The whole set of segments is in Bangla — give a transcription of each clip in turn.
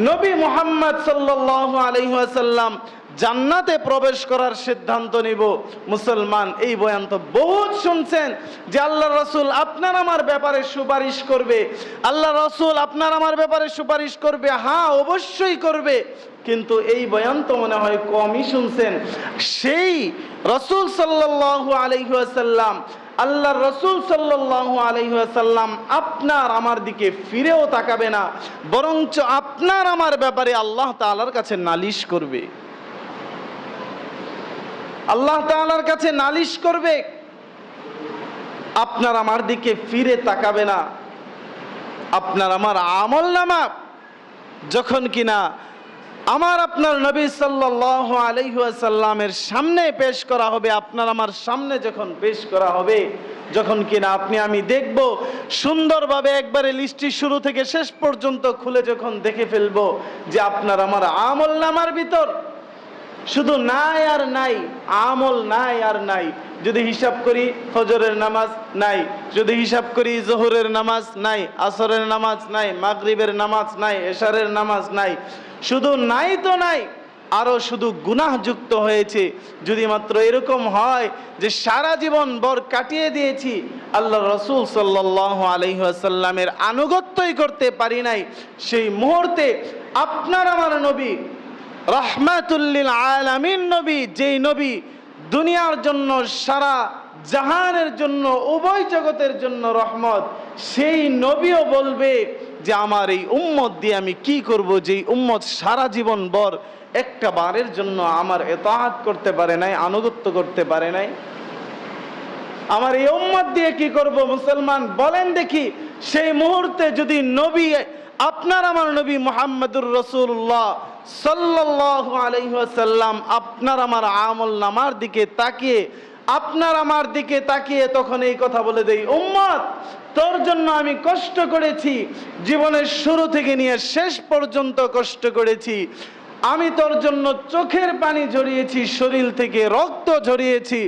নবী মুহাম্মদ সাল্লাল্লাহু আলাইহি ওয়াসাল্লাম জান্নাতে প্রবেশ করার সিদ্ধান্ত নিব। মুসলমান, এই বয়ান তো বহুত শুনছেন যে আল্লাহ রাসূল আপনার আমার ব্যাপারে সুপারিশ করবে, আল্লাহ রাসূল আপনার আমার ব্যাপারে সুপারিশ করবে। হ্যাঁ, অবশ্যই করবে, কিন্তু এই বয়ান তো মনে হয় কমই শুনছেন। সেই রাসূল সাল্লাল্লাহু আলাইহি ওয়াসাল্লাম, আল্লাহর রাসূল সাল্লাল্লাহু আলাইহি ওয়াসাল্লাম আপনার আমার দিকে ফিরেও তাকাবে না, বরঞ্চ আপনার আমার ব্যাপারে আল্লাহ তাআলার কাছে নালিশ করবে। আল্লাহ তাআলার কাছে নালিশ করবে, আপনার আমার দিকে ফিরে তাকাবে না। আপনার আমার আমলনামা যখন কিনা আমার আপনার নবী সাল্লাল্লাহু আলাইহি ওয়াসাল্লামের সামনে পেশ করা হবে, আপনার আমার সামনে যখন পেশ করা হবে, যখন কিনা আপনি আমি দেখব সুন্দরভাবে, একবারে লিস্টটি শুরু থেকে শেষ পর্যন্ত খুলে যখন দেখে ফেলবো যে আপনার আমার আমলনামার ভিতর শুধু নাই আর নাই, আমল নাই আর নাই। যদি হিসাব করি ফজরের নামাজ নাই, যদি হিসাব করি জোহরের নামাজ নাই, আসরের নামাজ নাই, মাগরিবের নামাজ নাই, এশারের নামাজ নাই, শুধু নাই তো নাই, আরো শুধু গুনাহযুক্ত হয়েছে। যদি মাত্র এরকম হয় যে সারা জীবন ভর কাটিয়ে দিয়েছি, আল্লাহ রাসূল সাল্লাল্লাহু আলাইহি ওয়াসাল্লামের আনুগত্যই করতে পারি নাই, সেই মুহূর্তে আপনার আমার নবী রাহমাতুল লিল আলামিন নবী, যেই নবী দুনিয়ার জন্য, সারা জাহানের জন্য, উভয় জগতের জন্য রহমত, সেই নবীও বলবে যে আমার এই উম্মত দিয়ে আমি কি করব, যেই উম্মত সারা জীবন ভর একটা বারের জন্য আমার ইতাআত করতে পারে নাই, আনুগত্য করতে পারে নাই। আমার এই উম্মত দিয়ে কি করব? মুসলমান বলেন দেখি, সেই মুহূর্তে যদি নবী, আপনার আমার নবী মুহাম্মদুর রাসূলুল্লাহ সাল্লাল্লাহু আলাইহি ওয়াসাল্লাম আপনার আমার আমল নামার দিকে তাকিয়ে, আপনার আমার দিকে তাকিয়ে তখন এই কথা বলে দেই, উম্মত তোর জন্য আমি কষ্ট করেছি, জীবনের শুরু থেকে নিয়ে শেষ পর্যন্ত কষ্ট করেছি, আমি তোর জন্য চোখের পানি ঝরিয়েছি, শরীর থেকে রক্ত ঝরিয়েছি,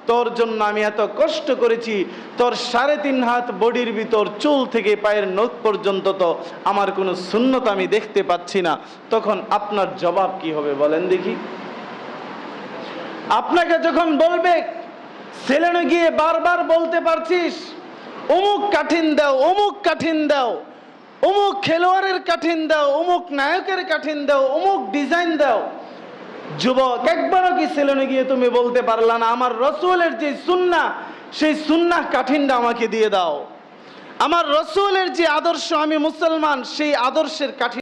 তোর জন্য আমি এত কষ্ট করেছি, তোর 3.5 হাত বডির ভিতর চুল থেকে পায়ের নখ পর্যন্ত তো আমার কোনো সুন্নত আমি দেখতে পাচ্ছি না। তখন আপনার জবাব কি হবে বলেন দেখি? আপনাকে যখন বলবে, ছেলেনে গিয়ে বারবার বলতে পারছিস অমুক কাঠিন দাও, অমুক কাঠিন দাও, অমুক খেলোয়াড়ের কাঠিন দাও, অমুক নায়কের কাঠিন দাও, অমুক ডিজাইন দাও, যুবক একবারও কি ছেলেনে গিয়ে তুমি বলতে পারলা না আমার রাসূলের যে সুন্নাহ, সেই সুন্নাহ কাঠিনটা আমাকে দিয়ে দাও, আমার রাসূলের যে আদর্শ, আমি মুসলমান, সেই আদর্শের কাঠিন